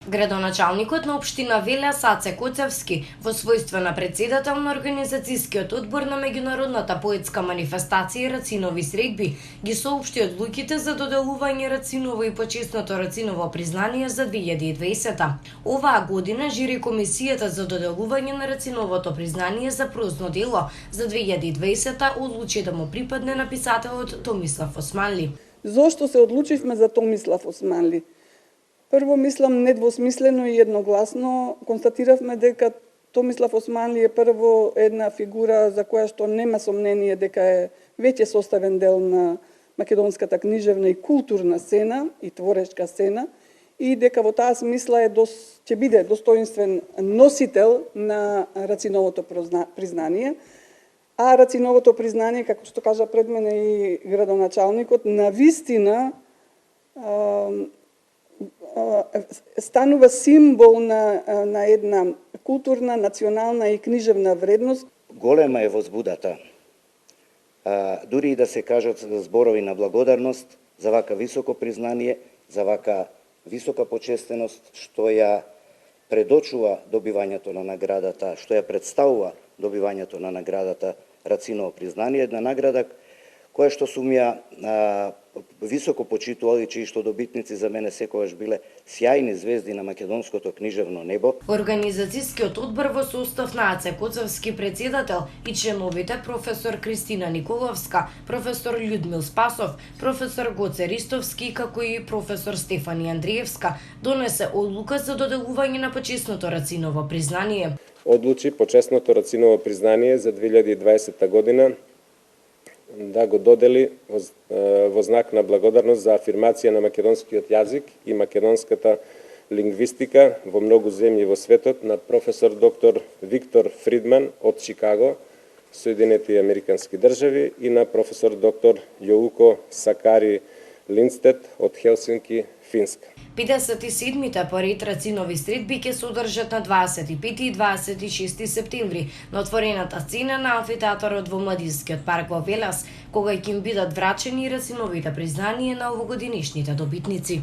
Градоначалникот на општина Велес Аце Коцевски, во својство на председател на Организацијскиот одбор на меѓународната поетска манифестација Рацинови средби, ги соопшти одлуките за доделување Рациново и почесното Рациново признание за 2020. Оваа година жири комисијата за доделување на Рациновото признание за прозно дело за 2020 одлучи да му припадне на писателот Томислав Османли. Зошто се одлучивме за Томислав Османли? Прво, мислам, недвосмислено и едногласно констатиравме дека Томислав Османли е прво една фигура за која што нема сомнение дека е веќе составен дел на македонската книжевна и културна сцена и творечка сцена и дека во таа смисла ќе биде достоинствен носител на Рациновото признание. А Рациновото признание, како што кажа пред мене и градоначалникот, навистина станува символ на една културна, национална и книжевна вредност. Голема е возбудата. Дури и да се кажат зборови на благодарност за вака високо признание, за вака висока почестеност, што ја предочува добивањето на наградата, што ја представува добивањето на наградата Рациново признание, една награда која што сум ја високо почитувал и чии што добитници за мене секогаш биле сјајни звезди на македонското книжевно небо. Организацијскиот одбор во состав на Аце Коцевски председател и членовите професор Кристина Николовска, професор Људмил Спасов, професор Гоце Ристовски, како и професор Стефани Андриевска, донесе одлука за доделување на почесното Рациново признание. Одлучи почесното Рациново признание за 2020 година да го додели во знак на благодарност за афирмација на македонскиот јазик и македонската лингвистика во многу земји во светот на професор доктор Виктор Фридман од Чикаго, Соединети Американски држави и на професор доктор Јоуко Сакари Линдстед од Хелсинки, Финска. 57-те парид Рацинови средби ќе се одржат на 25 и 26 септември на отворената сцена на амфитеатарот во Младинскиот парк во Велес, кога ќе им бидат врачени Рациновите признание на овогодинишните добитници.